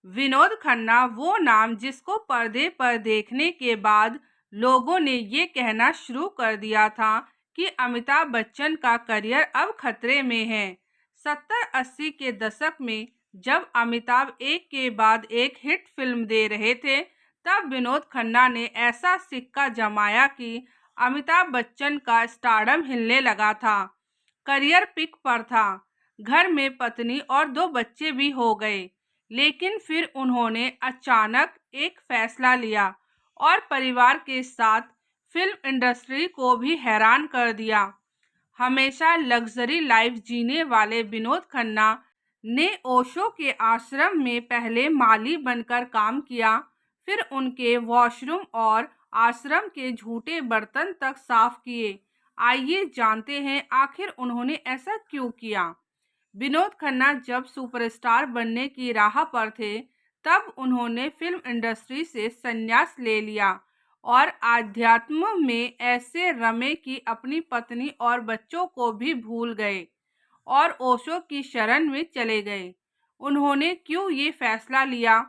विनोद खन्ना वो नाम जिसको पर्दे पर देखने के बाद लोगों ने ये कहना शुरू कर दिया था कि अमिताभ बच्चन का करियर अब खतरे में है। 70-80 के दशक में जब अमिताभ एक के बाद एक हिट फिल्म दे रहे थे, तब विनोद खन्ना ने ऐसा सिक्का जमाया कि अमिताभ बच्चन का स्टारडम हिलने लगा था। करियर पिक पर था, घर में पत्नी और 2 बच्चे भी हो गए। लेकिन फिर उन्होंने अचानक एक फैसला लिया और परिवार के साथ फिल्म इंडस्ट्री को भी हैरान कर दिया। हमेशा लग्जरी लाइफ जीने वाले विनोद खन्ना ने ओशो के आश्रम में पहले माली बनकर काम किया, फिर उनके वॉशरूम और आश्रम के झूठे बर्तन तक साफ किए। आइए जानते हैं आखिर उन्होंने ऐसा क्यों किया। विनोद खन्ना जब सुपरस्टार बनने की राह पर थे, तब उन्होंने फिल्म इंडस्ट्री से संन्यास ले लिया और आध्यात्म में ऐसे रमे कि अपनी पत्नी और बच्चों को भी भूल गए और ओशो की शरण में चले गए। उन्होंने क्यों ये फैसला लिया?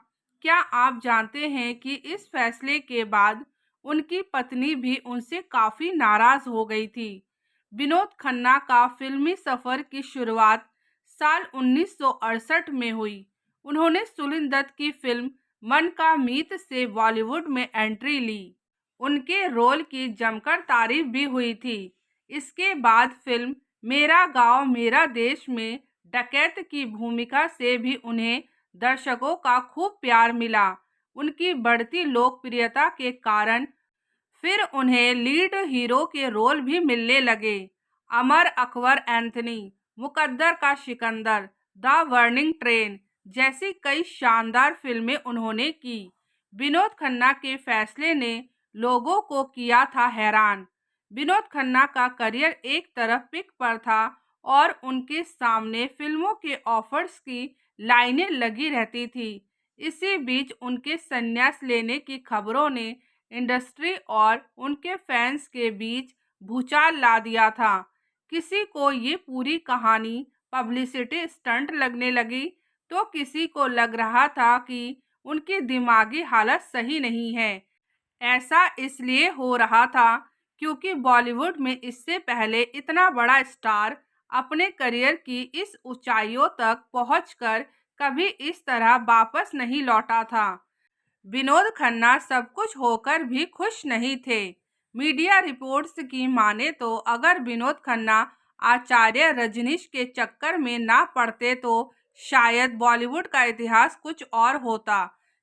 क्या आप जानते हैं कि इस फैसले के बाद उनकी पत्नी भी उनसे काफ़ी नाराज़ हो गई थी। विनोद खन्ना का फिल्मी सफ़र की शुरुआत साल 1968 में हुई। उन्होंने सुनील दत्त की फिल्म मन का मीत से बॉलीवुड में एंट्री ली। उनके रोल की जमकर तारीफ भी हुई थी। इसके बाद फिल्म मेरा गांव मेरा देश में डकैत की भूमिका से भी उन्हें दर्शकों का खूब प्यार मिला। उनकी बढ़ती लोकप्रियता के कारण फिर उन्हें लीड हीरो के रोल भी मिलने लगे। अमर अकबर एंथनी, मुकद्दर का सिकंदर, द बर्निंग ट्रेन जैसी कई शानदार फिल्में उन्होंने की। विनोद खन्ना के फैसले ने लोगों को किया था हैरान। विनोद खन्ना का करियर एक तरफ पिक पर था और उनके सामने फिल्मों के ऑफर्स की लाइनें लगी रहती थी। इसी बीच उनके संन्यास लेने की खबरों ने इंडस्ट्री और उनके फैंस के बीच भूचाल ला दिया था। किसी को ये पूरी कहानी पब्लिसिटी स्टंट लगने लगी, तो किसी को लग रहा था कि उनकी दिमागी हालत सही नहीं है। ऐसा इसलिए हो रहा था क्योंकि बॉलीवुड में इससे पहले इतना बड़ा स्टार अपने करियर की इस ऊंचाइयों तक पहुंचकर कभी इस तरह वापस नहीं लौटा था। विनोद खन्ना सब कुछ होकर भी खुश नहीं थे। मीडिया रिपोर्ट्स की माने तो अगर विनोद खन्ना आचार्य रजनीश के चक्कर में ना पड़ते तो शायद बॉलीवुड का इतिहास कुछ और होता।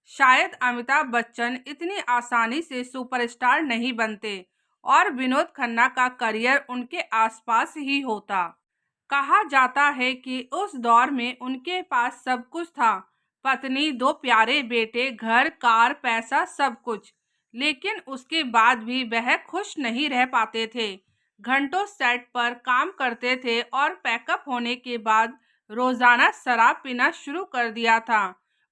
शायद अमिताभ बच्चन इतनी आसानी से सुपरस्टार नहीं बनते और विनोद खन्ना का करियर उनके आसपास ही होता। कहा जाता है कि उस दौर में उनके पास सब कुछ था, पत्नी, 2 प्यारे बेटे, घर, कार, पैसा, सब कुछ। लेकिन उसके बाद भी वह खुश नहीं रह पाते थे। घंटों सेट पर काम करते थे और पैकअप होने के बाद रोजाना शराब पीना शुरू कर दिया था।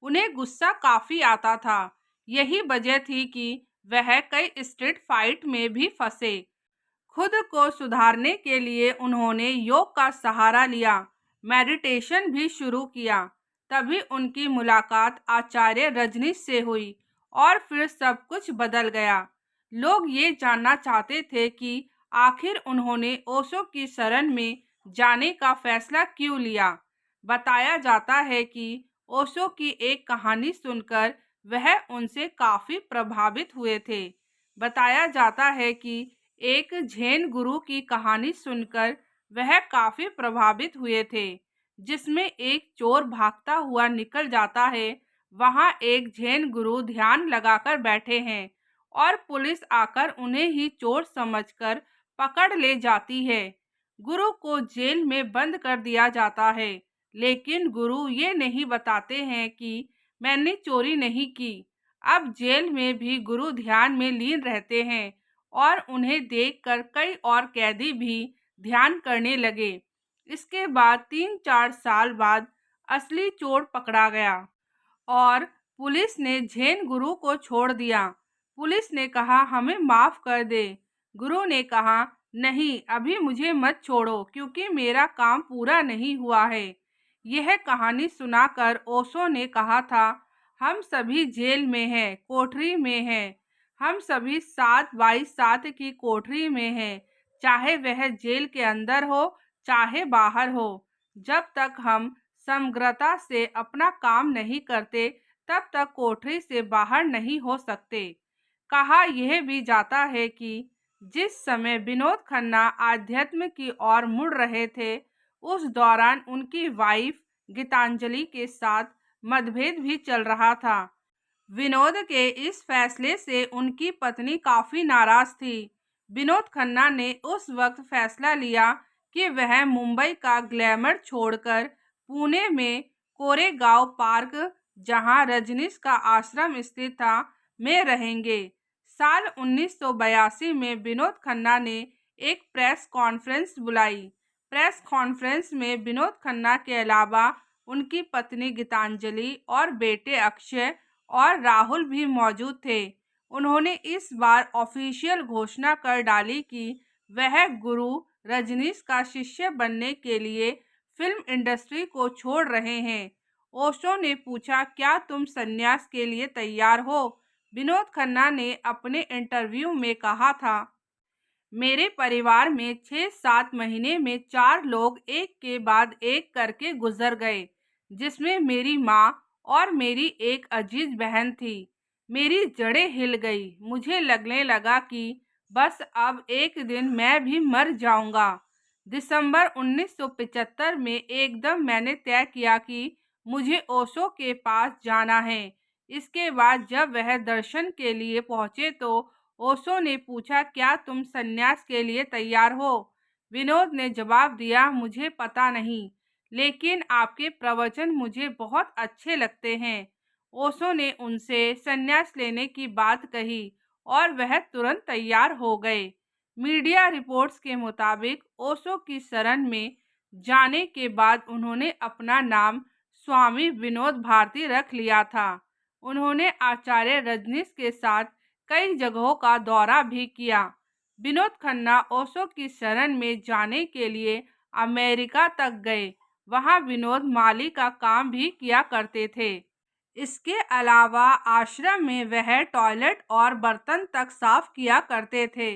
उन्हें गुस्सा काफी आता था। यही वजह थी कि वह कई स्ट्रीट फाइट में भी फंसे। खुद को सुधारने के लिए उन्होंने योग का सहारा लिया, मेडिटेशन भी शुरू किया। तभी उनकी मुलाकात आचार्य रजनीश से हुई और फिर सब कुछ बदल गया। लोग ये जानना चाहते थे कि आखिर उन्होंने ओशो की शरण में जाने का फैसला क्यों लिया। बताया जाता है कि ओशो की एक कहानी सुनकर वह उनसे काफ़ी प्रभावित हुए थे। बताया जाता है कि एक जैन गुरु की कहानी सुनकर वह काफ़ी प्रभावित हुए थे, जिसमें एक चोर भागता हुआ निकल जाता है। वहां एक जैन गुरु ध्यान लगाकर बैठे हैं और पुलिस आकर उन्हें ही चोर समझकर पकड़ ले जाती है। गुरु को जेल में बंद कर दिया जाता है, लेकिन गुरु ये नहीं बताते हैं कि मैंने चोरी नहीं की। अब जेल में भी गुरु ध्यान में लीन रहते हैं और उन्हें देखकर कई और कैदी भी ध्यान करने लगे। इसके बाद 3-4 साल बाद असली चोर पकड़ा गया और पुलिस ने जैन गुरु को छोड़ दिया। पुलिस ने कहा हमें माफ कर दे। गुरु ने कहा नहीं, अभी मुझे मत छोड़ो क्योंकि मेरा काम पूरा नहीं हुआ है। यह कहानी सुनाकर ओशो ने कहा था हम सभी जेल में हैं, कोठरी में हैं। हम सभी 7 बाई 7 की कोठरी में हैं, चाहे वह जेल के अंदर हो, चाहे बाहर हो। जब तक हम समग्रता से अपना काम नहीं करते, तब तक कोठरी से बाहर नहीं हो सकते। कहा यह भी जाता है कि जिस समय विनोद खन्ना आध्यात्म की ओर मुड़ रहे थे, उस दौरान उनकी वाइफ गीतांजलि के साथ मतभेद भी चल रहा था। विनोद के इस फैसले से उनकी पत्नी काफी नाराज थी। विनोद खन्ना ने उस वक्त फैसला लिया कि वह मुंबई का ग्लैमर छोड़कर पुणे में कोरेगांव पार्क, जहां रजनीश का आश्रम स्थित था, में रहेंगे। साल 1982 में विनोद खन्ना ने एक प्रेस कॉन्फ्रेंस बुलाई। प्रेस कॉन्फ्रेंस में विनोद खन्ना के अलावा उनकी पत्नी गीतांजलि और बेटे अक्षय और राहुल भी मौजूद थे। उन्होंने इस बार ऑफिशियल घोषणा कर डाली कि वह गुरु रजनीश का शिष्य बनने के लिए फिल्म इंडस्ट्री को छोड़ रहे हैं। ओशो ने पूछा, क्या तुम संन्यास के लिए तैयार हो? विनोद खन्ना ने अपने इंटरव्यू में कहा था, मेरे परिवार में 6-7 महीने में 4 लोग एक के बाद एक करके गुजर गए, जिसमें मेरी माँ और मेरी एक अजीज बहन थी। मेरी जड़ें हिल गई। मुझे लगने लगा कि बस अब एक दिन मैं भी मर जाऊंगा। दिसंबर 1975 में एकदम मैंने तय किया कि मुझे ओशो के पास जाना है। इसके बाद जब वह दर्शन के लिए पहुंचे तो ओशो ने पूछा, क्या तुम संन्यास के लिए तैयार हो? विनोद ने जवाब दिया, मुझे पता नहीं, लेकिन आपके प्रवचन मुझे बहुत अच्छे लगते हैं। ओशो ने उनसे संन्यास लेने की बात कही और वह तुरंत तैयार हो गए। मीडिया रिपोर्ट्स के मुताबिक ओशो की शरण में जाने के बाद उन्होंने अपना नाम स्वामी विनोद भारती रख लिया था। उन्होंने आचार्य रजनीश के साथ कई जगहों का दौरा भी किया। विनोद खन्ना ओशो की शरण में जाने के लिए अमेरिका तक गए। वहां विनोद माली का काम भी किया करते थे। इसके अलावा आश्रम में वह टॉयलेट और बर्तन तक साफ किया करते थे।